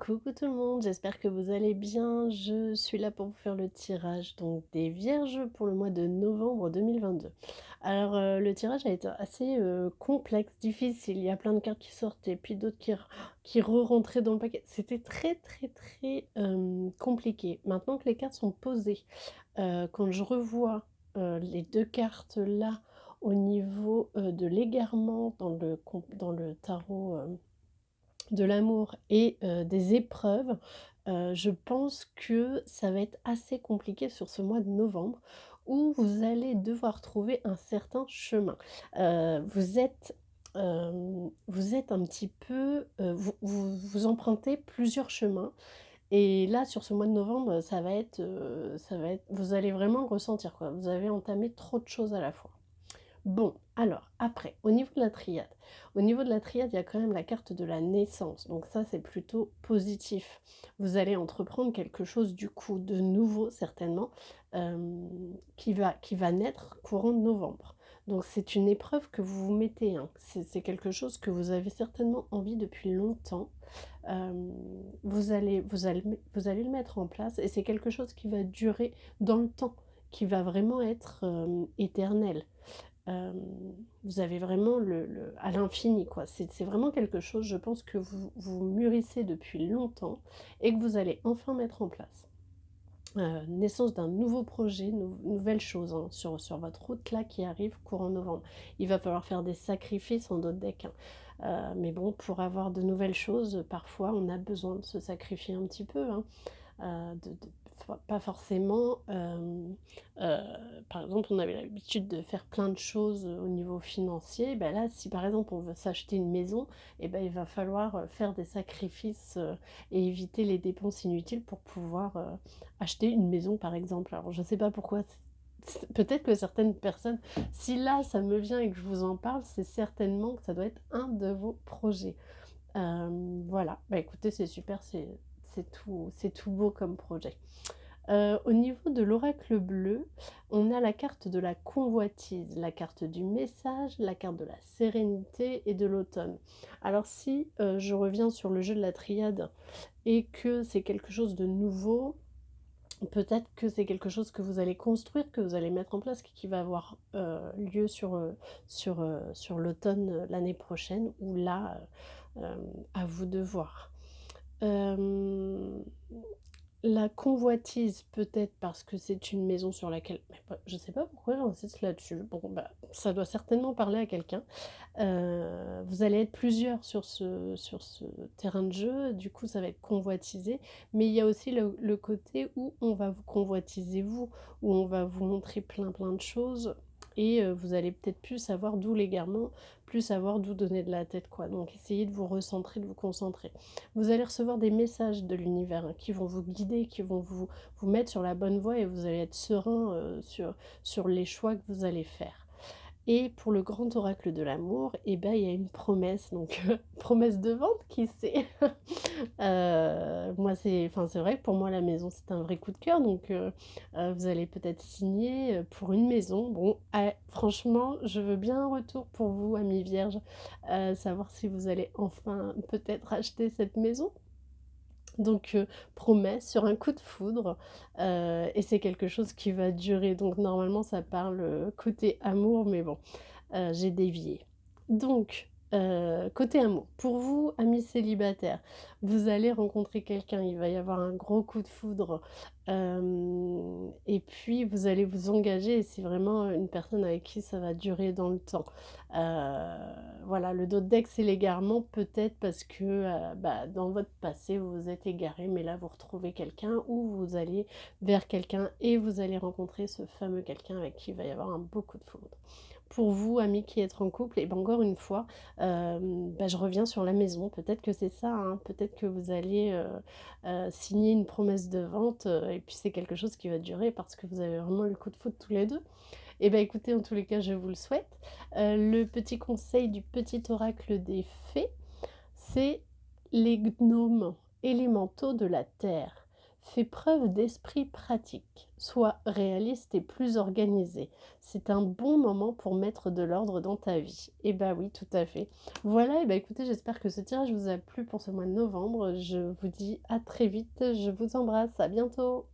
Coucou tout le monde, j'espère que vous allez bien. Je suis là pour vous faire le tirage donc des Vierges pour le mois de novembre 2022. Alors le tirage a été assez complexe, difficile. Il y a plein de cartes qui sortaient, puis d'autres qui re-rentraient dans le paquet. C'était très compliqué. Maintenant que les cartes sont posées, quand je revois les deux cartes là au niveau de l'égarement dans le tarot de l'amour et des épreuves, je pense que ça va être assez compliqué sur ce mois de novembre où vous allez devoir trouver un certain chemin. Vous êtes un petit peu, vous empruntez plusieurs chemins et là sur ce mois de novembre, ça va être vous allez vraiment le ressentir quoi. Vous avez entamé trop de choses à la fois. Bon, alors après, au niveau de la triade. Au niveau de la triade, il y a quand même la carte de la naissance. Donc ça, c'est plutôt positif. Vous allez entreprendre quelque chose du coup de nouveau, certainement, qui va naître courant de novembre. Donc c'est une épreuve que vous vous mettez, hein. C'est quelque chose que vous avez certainement envie depuis longtemps. Euh, vous allez le mettre en place et c'est quelque chose qui va durer dans le temps, qui va vraiment être éternel. Euh, Vous avez vraiment à l'infini, quoi. C'est vraiment quelque chose, je pense, que vous mûrissez depuis longtemps et que vous allez enfin mettre en place. Naissance d'un nouveau projet, nouvelle chose hein, sur votre route là qui arrive courant novembre. Il va falloir faire des sacrifices en d'autres decks, hein. Mais bon, pour avoir de nouvelles choses, parfois on a besoin de se sacrifier un petit peu, hein. Pas forcément. Par exemple, on avait l'habitude de faire plein de choses au niveau financier. Ben là, si par exemple on veut s'acheter une maison, et ben, il va falloir faire des sacrifices et éviter les dépenses inutiles pour pouvoir acheter une maison, par exemple. Alors, je ne sais pas pourquoi. Peut-être que certaines personnes, si là ça me vient et que je vous en parle, c'est certainement que ça doit être un de vos projets. Voilà, bah écoutez, c'est super, c'est tout beau comme projet. Au niveau de l'oracle bleu, on a la carte de la convoitise, la carte du message, la carte de la sérénité et de l'automne. Alors si je reviens sur le jeu de la triade et que c'est quelque chose de nouveau, peut-être que c'est quelque chose que vous allez construire, que vous allez mettre en place, qui va avoir lieu sur l'automne l'année prochaine, ou là, à vous de voir. Euh, la convoitise, peut-être parce que c'est une maison sur laquelle je sais pas pourquoi j'insiste là-dessus. Bon, bah, ça doit certainement parler à quelqu'un. Vous allez être plusieurs sur ce terrain de jeu, du coup ça va être convoitisé, mais il y a aussi le côté où on va vous convoitiser vous, où on va vous montrer plein de choses et vous allez peut-être plus savoir d'où l'égarement, plus savoir d'où donner de la tête quoi. Donc essayez de vous recentrer, de vous concentrer. Vous allez recevoir des messages de l'univers hein, qui vont vous guider, qui vont vous mettre sur la bonne voie et vous allez être serein sur les choix que vous allez faire. Et pour le grand oracle de l'amour, eh ben, il y a une promesse, donc promesse de vente, qui sait. Moi, c'est vrai que pour moi, la maison, c'est un vrai coup de cœur, donc vous allez peut-être signer pour une maison. Bon, franchement, je veux bien un retour pour vous, amis vierges, savoir si vous allez enfin peut-être acheter cette maison. Donc, promesse sur un coup de foudre, et c'est quelque chose qui va durer. Donc, normalement, ça parle côté amour, mais bon, j'ai dévié. Donc, côté amour, pour vous, amis célibataires, vous allez rencontrer quelqu'un, il va y avoir un gros coup de foudre, et puis vous allez vous engager, et c'est vraiment une personne avec qui ça va durer dans le temps. Voilà, le dos de deck, c'est l'égarement, peut-être parce que bah, dans votre passé, vous vous êtes égaré, mais là, vous retrouvez quelqu'un, ou vous allez vers quelqu'un, et vous allez rencontrer ce fameux quelqu'un avec qui il va y avoir un beau coup de foudre. Pour vous, amis qui êtes en couple, et ben encore une fois, bah, je reviens sur la maison. Peut-être que c'est ça, hein. Peut-être que vous allez signer une promesse de vente et puis c'est quelque chose qui va durer parce que vous avez vraiment eu le coup de foudre tous les deux. Et ben écoutez, en tous les cas, je vous le souhaite. Le petit conseil du petit oracle des fées, c'est les gnomes élémentaux de la terre. Fais preuve d'esprit pratique, sois réaliste et plus organisé. C'est un bon moment pour mettre de l'ordre dans ta vie. Eh bah oui, tout à fait. Voilà, et bah écoutez, j'espère que ce tirage vous a plu pour ce mois de novembre. Je vous dis à très vite, je vous embrasse, à bientôt.